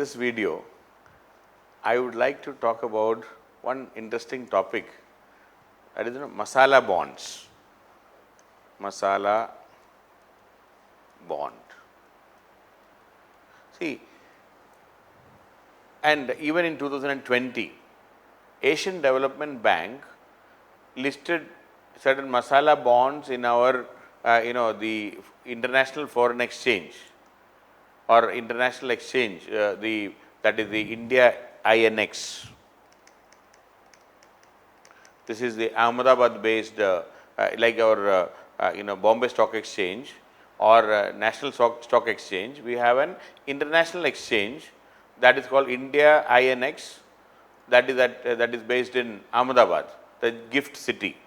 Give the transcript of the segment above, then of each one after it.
this video, I would like to talk about one interesting topic, that is Masala Bonds. Masala Bond. See, and even in 2020, Asian Development Bank listed certain Masala Bonds in our, the international foreign exchange or international exchange, that is the India INX. This is the Ahmedabad based, like our Bombay Stock Exchange or National Stock Exchange. We have an international exchange that is called India INX, that is based in Ahmedabad, the gift city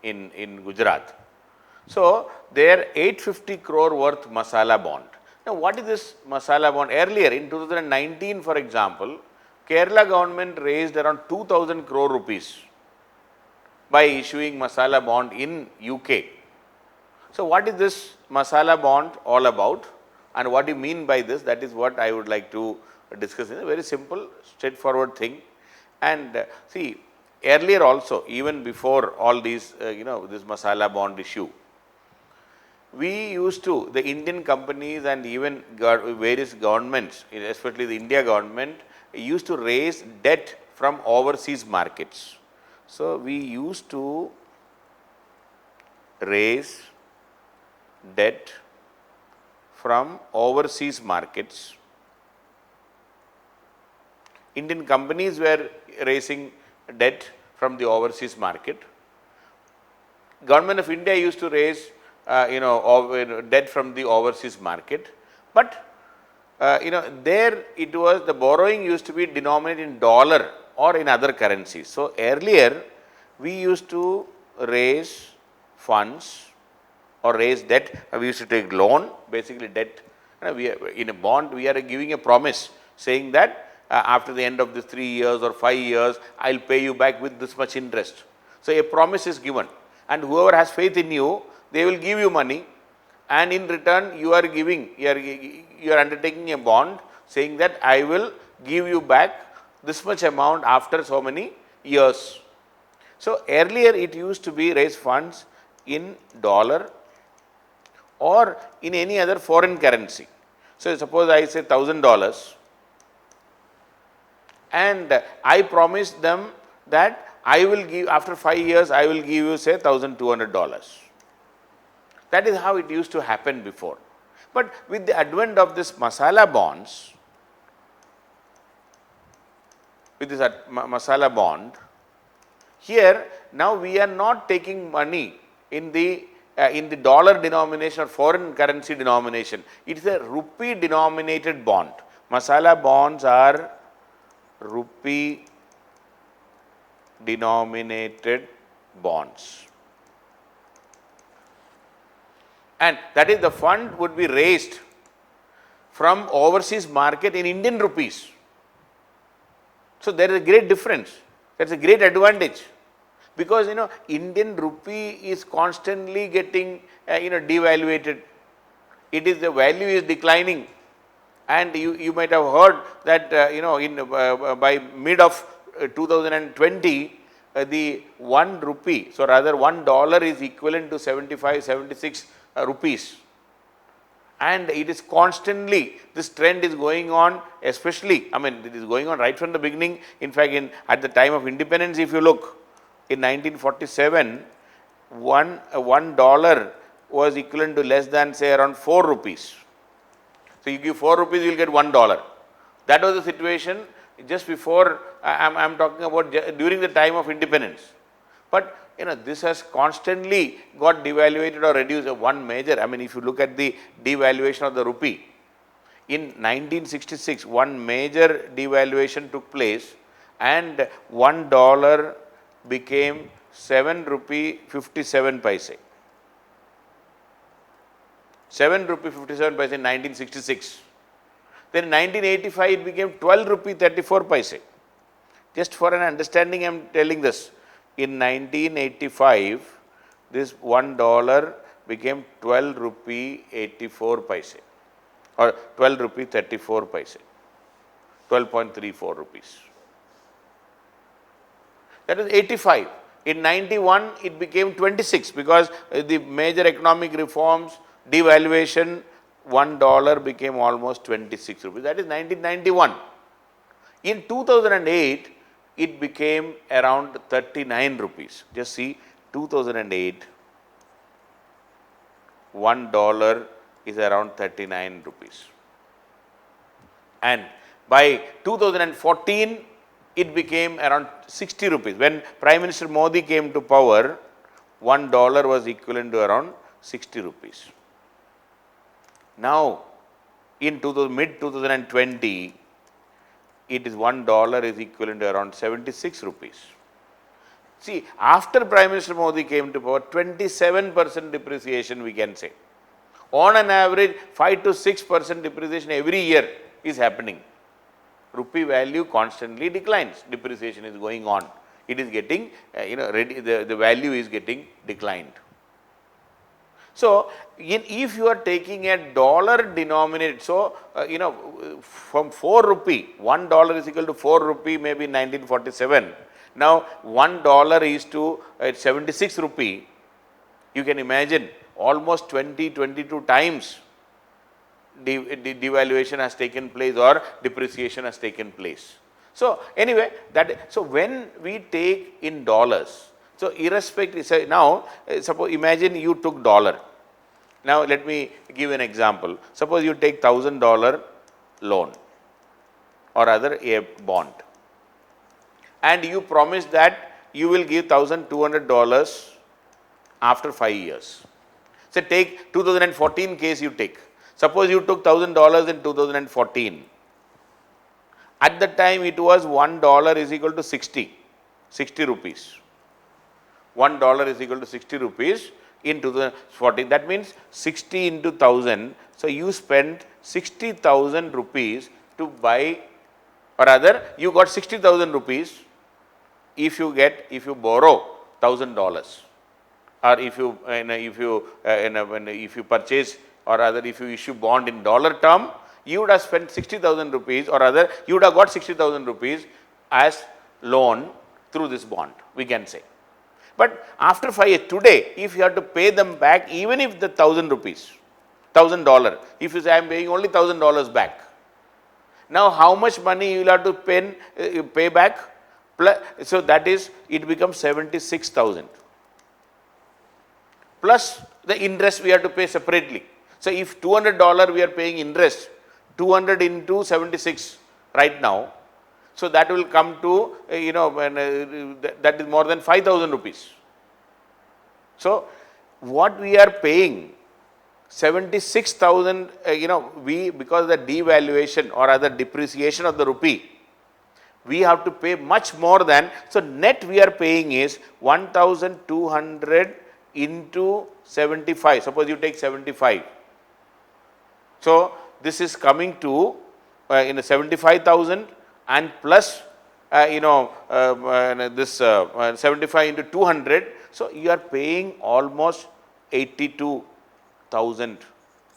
in Gujarat. So, there 850 crore worth Masala Bond. Now, what is this Masala Bond? Earlier in 2019, for example, Kerala government raised around 2000 crore rupees by issuing Masala Bond in UK. So, what is this Masala Bond all about and what do you mean by this? That is what I would like to discuss. It's a very simple, straightforward thing. And see, earlier also, even before all these, this Masala Bond issue, we used to, the Indian companies and even various governments, especially the India government, used to raise debt from overseas markets. So, we used to raise debt from overseas markets. Indian companies were raising debt from the overseas market. Government of India used to raise debt from the overseas market, but there it was, the borrowing used to be denominated in dollar or in other currencies. So, earlier we used to raise funds or raise debt, we used to take loan, basically debt. In a bond we are giving a promise saying that after the end of the 3 years or 5 years, I will pay you back with this much interest. So, a promise is given and whoever has faith in you, they will give you money, and in return you are giving, you are undertaking a bond saying that I will give you back this much amount after so many years. So, earlier it used to be raise funds in dollar or in any other foreign currency. So, suppose I say $1000 and I promise them that I will give, after 5 years I will give you say $1200. That is how it used to happen before. But with the advent of this Masala Bonds, with this Masala Bond, here now we are not taking money in the dollar denomination or foreign currency denomination. It is a rupee denominated bond. Masala bonds are rupee denominated bonds. And that is, the fund would be raised from overseas market in Indian rupees. So, there is a great difference, that is a great advantage, because Indian rupee is constantly getting devaluated. It is, the value is declining, and you might have heard that by mid of 2020 the 1 rupee, so rather $1 is equivalent to 75, 76 rupees, and it is constantly, this trend is going on, especially, it is going on right from the beginning. In fact, at the time of independence, if you look, in 1947, $1 was equivalent to less than say around 4 rupees. So, you give 4 rupees, you will get $1. That was the situation just before, I am talking about during the time of independence. But this has constantly got devaluated or reduced. One major, if you look at the devaluation of the rupee, in 1966, one major devaluation took place and $1 became 7 rupee 57 paise. 7 rupee 57 paise in 1966. Then in 1985 it became 12 rupee 34 paise. Just for an understanding I am telling this. In 1985 this $1 became 12 rupee 84 paise. or 12 rupees 34 paise, 12.34 rupees. That is 85. In 91, it became 26 because the major economic reforms, devaluation, $1 became almost 26 rupees. That is 1991. In 2008, it became around 39 rupees. Just see, 2008, $1 is around 39 rupees. And by 2014, it became around 60 rupees. When Prime Minister Modi came to power, $1 was equivalent to around 60 rupees. Now, in mid 2020, it is $1 is equivalent to around 76 rupees. See, after Prime Minister Modi came to power, 27% depreciation we can say. On an average, 5 to 6% depreciation every year is happening. Rupee value constantly declines. Depreciation is going on. It is getting, the value is getting declined. So, if you are taking a dollar denominated, so, from 4 rupee, $1 is equal to 4 rupee maybe in 1947. Now, $1 is to 76 rupee. You can imagine almost 22 times devaluation has taken place or depreciation has taken place. So, anyway, so when we take in dollars, so irrespective, so now suppose imagine you took dollar. Now, let me give an example. Suppose you take $1,000 loan or rather a bond, and you promise that you will give $1,200 after 5 years. So, take 2014 case you take. Suppose you took $1,000 in 2014. At the time it was $1 is equal to 60 rupees. $1 is equal to 60 rupees in 2014. That means 60 into 1000. So, you spent 60,000 rupees to buy, or rather you got 60,000 rupees if you borrow $1,000, or if you purchase, or rather if you issue bond in dollar term, you would have spent 60,000 rupees, or rather you would have got 60,000 rupees as loan through this bond, we can say. But after 5 years, today, if you have to pay them back, even if the $1,000, if you say I am paying only $1,000 back, now how much money you will have to pay back? So that is, it becomes 76,000. Plus the interest we have to pay separately. So, if $200 we are paying interest, 200 into 76 right now, so that will come to, that is more than 5,000 rupees. So, what we are paying, 76,000, because of the devaluation or other depreciation of the rupee, we have to pay much more than, so net we are paying is 1,200 into 75. Suppose you take 75. So, this is coming to 75,000 and plus this 75 into 200. So, you are paying almost 82,000.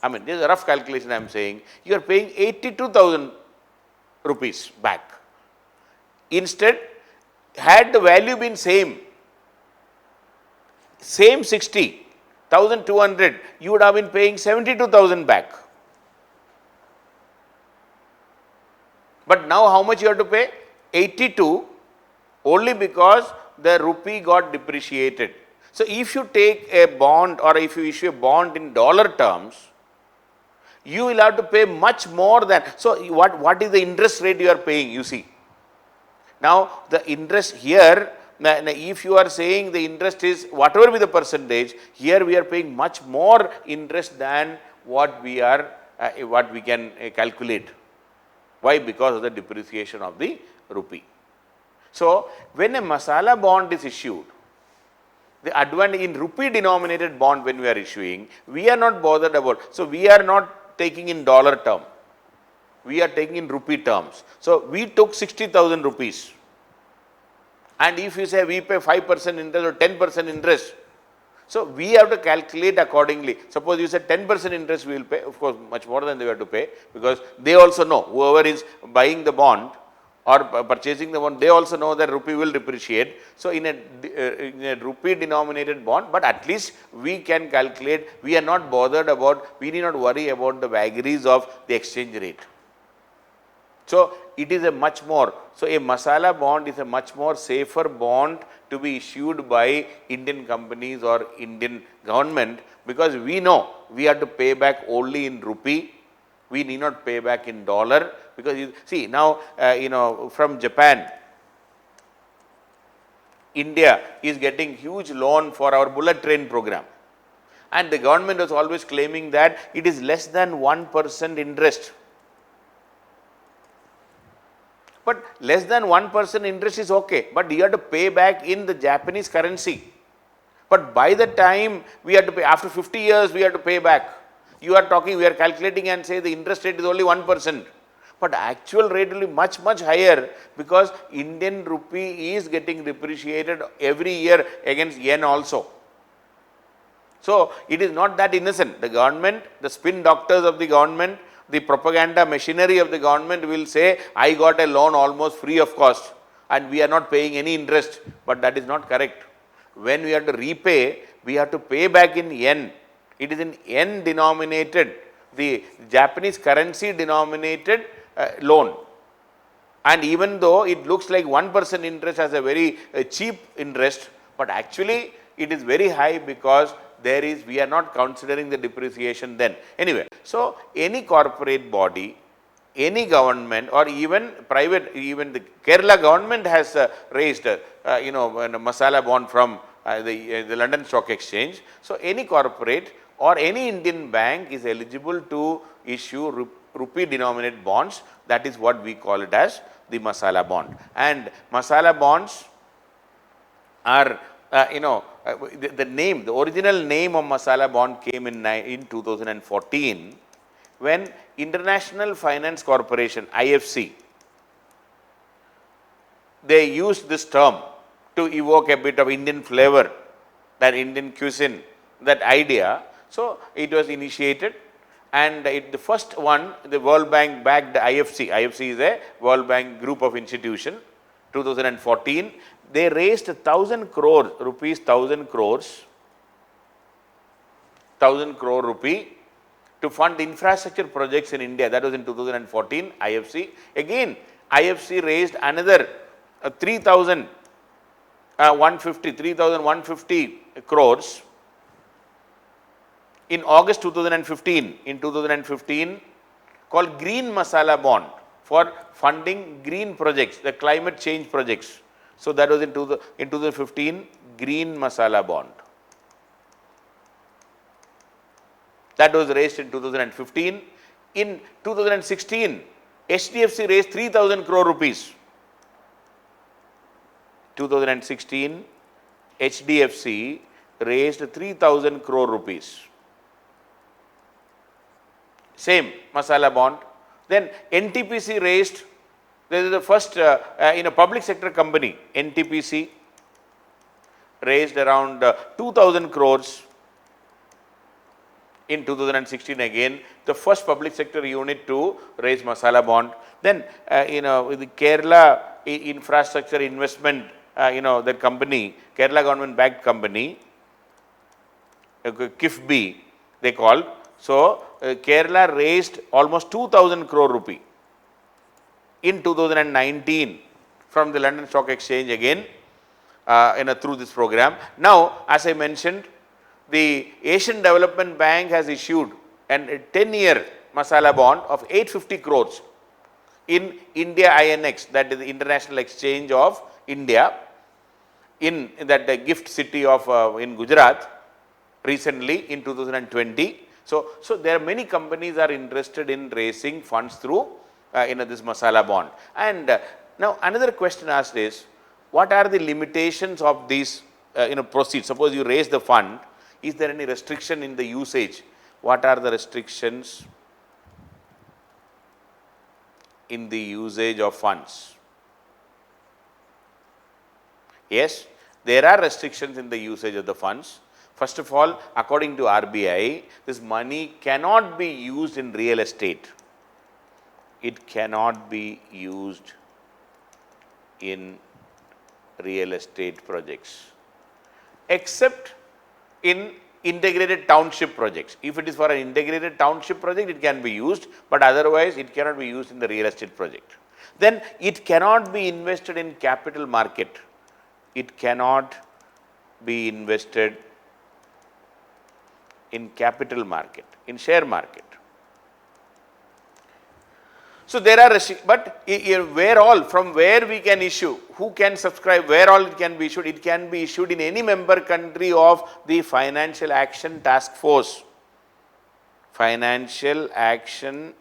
I mean, this is a rough calculation I am saying. You are paying 82,000 rupees back. Instead, had the value been same 60, 1,200, you would have been paying 72,000 back. But now how much you have to pay? 82, only because the rupee got depreciated. So, if you take a bond or if you issue a bond in dollar terms, you will have to pay much more than, so what is the interest rate you are paying, you see. Now, the interest here, if you are saying the interest is whatever be the percentage, here we are paying much more interest than what we can calculate. Why? Because of the depreciation of the rupee. So, when a masala bond is issued, the advantage in rupee denominated bond when we are issuing, we are not bothered about. So, we are not taking in dollar term, we are taking in rupee terms. So, we took 60,000 rupees, and if you say we pay 5% interest or 10% interest, So we have to calculate accordingly. Suppose you said 10% interest we will pay, of course much more than they have to pay, because they also know, whoever is buying the bond or purchasing the bond, they also know that rupee will depreciate. So in a rupee denominated bond, but at least we can calculate, we are not bothered about, we need not worry about the vagaries of the exchange rate. So it is a much more, so a masala bond is a much more safer bond to be issued by Indian companies or Indian government, because we know we have to pay back only in rupee, we need not pay back in dollar, because you see now from Japan, India is getting huge loan for our bullet train program, and the government was always claiming that it is less than 1% interest. But less than 1% interest is okay, but you have to pay back in the Japanese currency. But by the time we have to pay, after 50 years we have to pay back. You are talking, we are calculating and say the interest rate is only 1%. But actual rate will be much, much higher, because Indian rupee is getting depreciated every year against yen also. So it is not that innocent. The government, the spin doctors of the government, the propaganda machinery of the government will say, I got a loan almost free of cost and we are not paying any interest, but that is not correct. When we have to repay, we have to pay back in yen. It is in yen denominated, the Japanese currency denominated loan. And even though it looks like 1% interest as a very cheap interest, but actually it is very high, because we are not considering the depreciation then. Anyway, so any corporate body, any government, or even private, even the Kerala government has raised a masala bond from the London Stock Exchange. So any corporate or any Indian bank is eligible to issue rupee denominated bonds. That is what we call it as the masala bond. And masala bonds are the name, the original name of masala bond came in 2014, when International Finance Corporation, IFC, they used this term to evoke a bit of Indian flavor, that Indian cuisine, that idea. So it was initiated, and the first one, the World Bank backed IFC. IFC is a World Bank group of institution. 2014, they raised 1,000 crore rupees, 1,000 crore rupee to fund infrastructure projects in India. That was in 2014, IFC. Again, IFC raised another 3,150 crores in August 2015. In 2015, called Green Masala Bond, for funding green projects, the climate change projects. So that was in 2015, Green Masala Bond. That was raised in 2015. In 2016, HDFC raised 3,000 crore rupees. 2016, HDFC raised 3,000 crore rupees. Same masala bond. Then NTPC raised, this is the first public sector company, NTPC raised around 2,000 crores in 2016, again the first public sector unit to raise masala bond. Then the Kerala infrastructure investment, that company, Kerala government backed company, KIFB they called. So Kerala raised almost 2,000 crore rupee in 2019 from the London Stock Exchange, again through this program. Now, as I mentioned, the Asian Development Bank has issued a 10-year masala bond of 850 crores in India INX, that is the International Exchange of India, in that gift city of in Gujarat recently in 2020. So there are many companies are interested in raising funds through this masala bond. And now another question asked is, what are the limitations of these proceeds? Suppose you raise the fund, is there any restriction in the usage? What are the restrictions in the usage of funds? Yes, there are restrictions in the usage of the funds. First of all, according to RBI, this money cannot be used in real estate. It cannot be used in real estate projects, except in integrated township projects. If it is for an integrated township project, it can be used, but otherwise it cannot be used in the real estate project. Then it cannot be invested in capital market. It cannot be invested in capital market, in share market. So there are, but where all, from where we can issue, who can subscribe, where all it can be issued? It can be issued in any member country of the Financial Action Task Force. Financial Action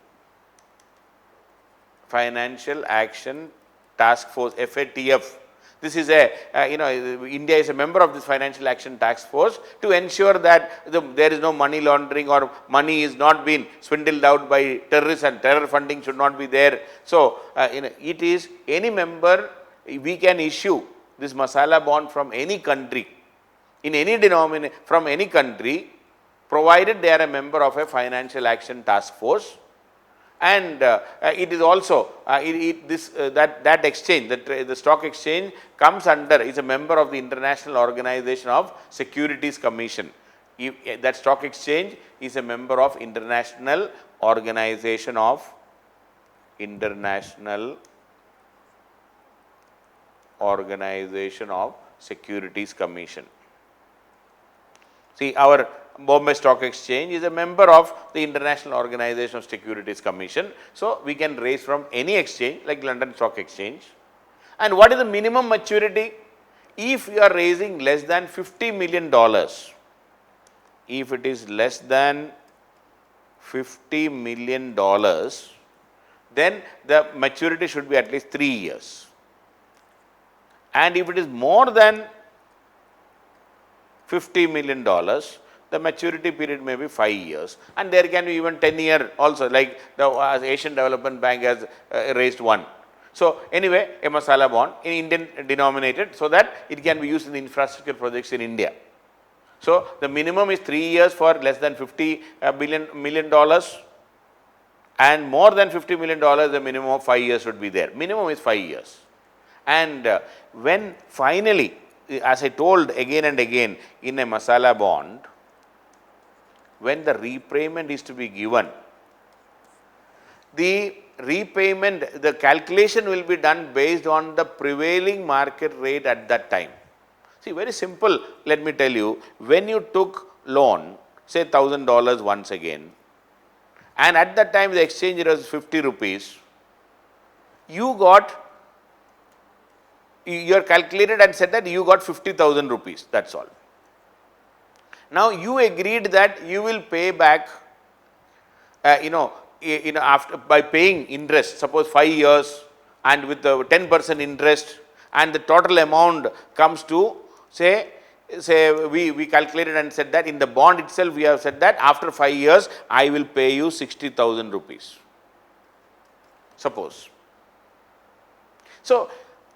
Task Force, FATF. This is India is a member of this Financial Action Task Force to ensure that there is no money laundering or money is not being swindled out by terrorists, and terror funding should not be there. So, it is any member, we can issue this masala bond from any country, in any denomination, from any country, provided they are a member of a Financial Action Task Force. And it is also that exchange, the stock exchange comes under, is a member of the International Organization of Securities Commission. That stock exchange is a member of International Organization of Securities Commission. See, our Bombay Stock Exchange is a member of the International Organization of Securities Commission. So, we can raise from any exchange like London Stock Exchange. And what is the minimum maturity? If you are raising less than $50 million, if it is less than $50 million, then the maturity should be at least 3 years. And if it is more than $50 million, the maturity period may be 5 years, and there can be even 10-year also, like the Asian Development Bank has raised one. So, anyway, a masala bond in Indian denominated, so that it can be used in the infrastructure projects in India. So, the minimum is 3 years for less than $50 million, and more than $50 million, the minimum of 5 years should be there. Minimum is 5 years. And when finally, as I told again and again, in a masala bond, when the repayment is to be given, the repayment, the calculation will be done based on the prevailing market rate at that time. See, very simple, let me tell you, when you took loan, say $1,000 once again, and at that time the exchange rate was 50 rupees, you are calculated and said that you got 50,000 rupees, that's all. Now, you agreed that you will pay back, after by paying interest, suppose 5 years and with the 10% interest, and the total amount comes to say we calculated and said that in the bond itself we have said that after 5 years I will pay you 60,000 rupees, suppose. So,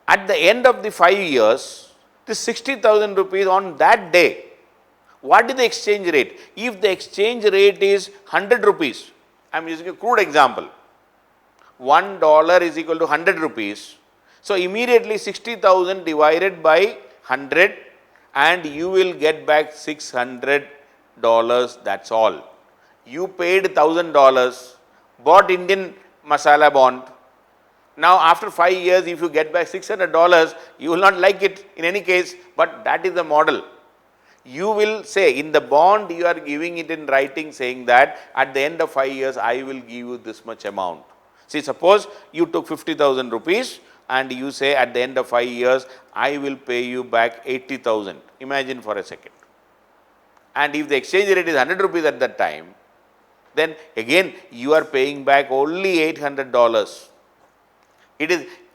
at the end of the 5 years, the 60,000 rupees on that day, what is the exchange rate? If the exchange rate is 100 rupees, I am using a crude example, $1 is equal to 100 rupees. So, immediately 60,000 divided by 100 and you will get back $600, that is all. You paid $1,000, bought Indian masala bond. Now, after 5 years, if you get back $600, you will not like it in any case, but that is the model. You will say in the bond, you are giving it in writing saying that at the end of 5 years, I will give you this much amount. See, suppose you took 50,000 rupees and you say at the end of 5 years, I will pay you back 80,000. Imagine for a second. And if the exchange rate is 100 rupees at that time, then again you are paying back only $800.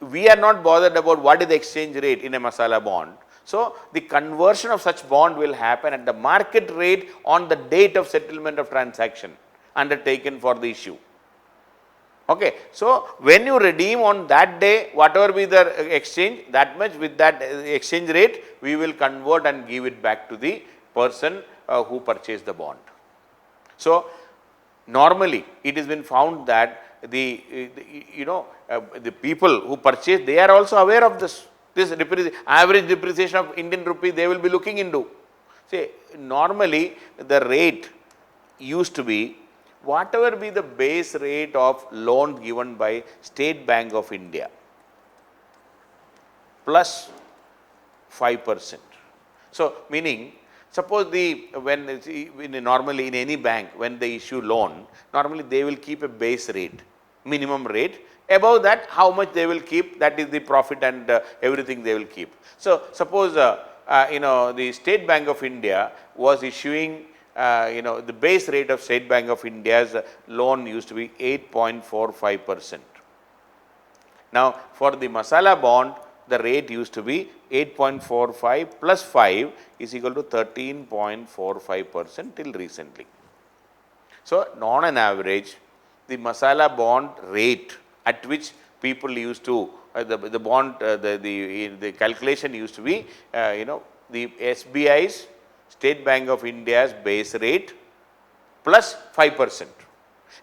We are not bothered about what is the exchange rate in a masala bond. So, the conversion of such bond will happen at the market rate on the date of settlement of transaction undertaken for the issue. Okay. So, when you redeem on that day, whatever be the exchange, that much with that exchange rate, we will convert and give it back to the person who purchase the bond. So, normally it has been found that the people who purchase, they are also aware of this average depreciation of Indian rupee they will be looking into. See, normally the rate used to be whatever be the base rate of loan given by State Bank of India plus 5%. So, meaning suppose normally in any bank when they issue loan, normally they will keep a base rate, minimum rate. Above that, how much they will keep, that is the profit and everything they will keep. So, suppose the State Bank of India was issuing the base rate of State Bank of India's loan used to be 8.45%. Now, for the Masala bond, the rate used to be 8.45 plus 5 is equal to 13.45% till recently. So, on an average, the Masala bond rate at which people used to the calculation used to be the SBI's State Bank of India's base rate plus 5%.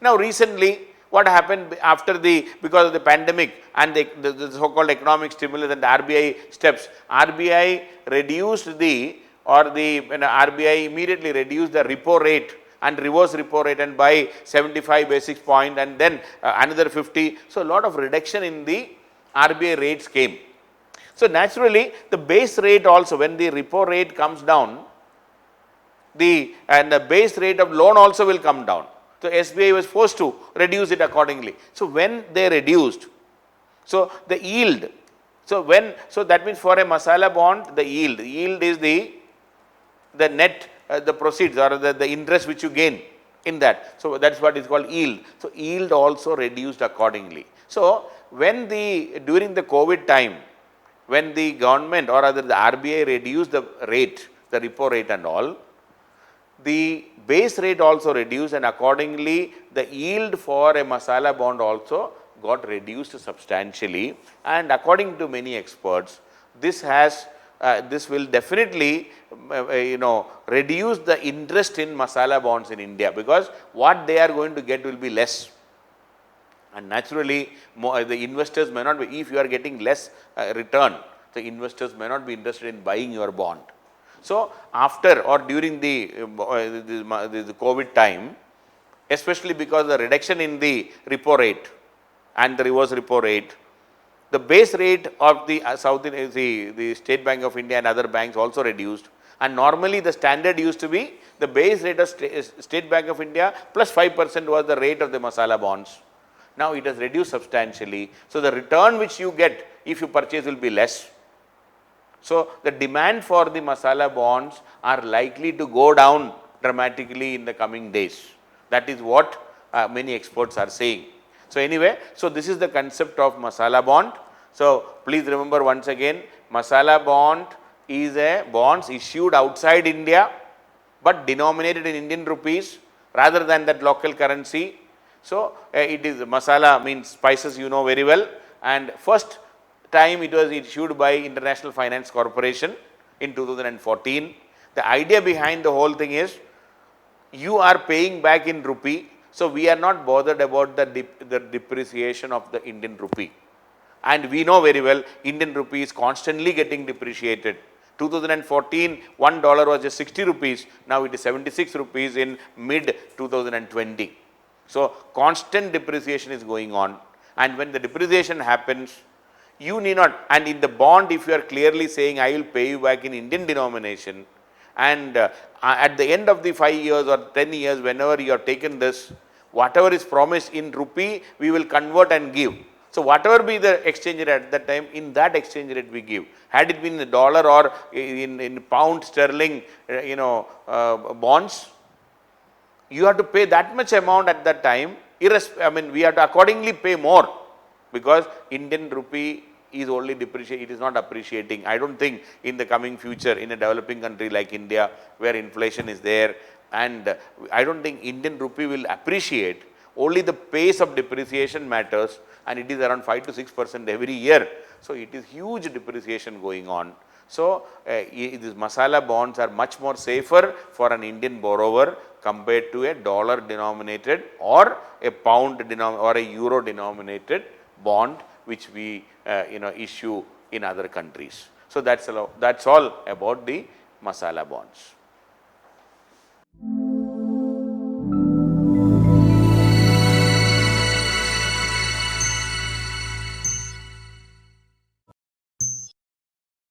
Now, recently what happened after because of the pandemic and the so-called economic stimulus and the RBI steps, RBI reduced RBI immediately reduced the repo rate and reverse repo rate and by 75 basis point and then another 50. So, a lot of reduction in the RBI rates came. So, naturally the base rate also, when the repo rate comes down, the base rate of loan also will come down. So, SBI was forced to reduce it accordingly. So, when they reduced, so the yield, so that means for a Masala bond, the yield is the net, the proceeds or the interest which you gain in that. So, that is what is called yield. So, yield also reduced accordingly. So, when during the COVID time, when the government or rather the RBI reduced the rate, the repo rate and all, the base rate also reduced and accordingly the yield for a Masala bond also got reduced substantially, and according to many experts, this will definitely reduce the interest in Masala bonds in India, because what they are going to get will be less, and naturally the investors may not be, if you are getting less return, the investors may not be interested in buying your bond. So, after or during the COVID time, especially because the reduction in the repo rate and the reverse repo rate, the base rate of the the State Bank of India and other banks also reduced, and normally the standard used to be the base rate of State Bank of India plus 5% was the rate of the Masala bonds. Now, it has reduced substantially. So, the return which you get if you purchase will be less. So, the demand for the Masala bonds are likely to go down dramatically in the coming days. That is what many experts are saying. So, anyway, so this is the concept of Masala bond. So, please remember once again, Masala bond is a bonds issued outside India, but denominated in Indian rupees rather than that local currency. So, it is Masala means spices, you know very well, and first time it was issued by International Finance Corporation in 2014. The idea behind the whole thing is you are paying back in rupee, so we are not bothered about the depreciation of the Indian rupee, and we know very well Indian rupee is constantly getting depreciated. 2014 $1 was just 60 rupees, now it is 76 rupees in mid 2020. So, constant depreciation is going on, and when the depreciation happens, you need not, and in the bond if you are clearly saying I will pay you back in Indian denomination, and at the end of the 5 years or 10 years whenever you have taken this, whatever is promised in rupee we will convert and give. So, whatever be the exchange rate at that time, in that exchange rate we give. Had it been in the dollar or in pound sterling bonds, you have to pay that much amount at that time, we have to accordingly pay more, because Indian rupee is only depreciating, it is not appreciating. I do not think in the coming future in a developing country like India where inflation is there, and I do not think Indian rupee will appreciate, only the pace of depreciation matters, and it is around 5 to 6% every year. So, it is huge depreciation going on. So, these masala bonds are much more safer for an Indian borrower compared to a dollar denominated or a pound or a euro denominated bond which we issue in other countries. So, that's all about the masala bonds.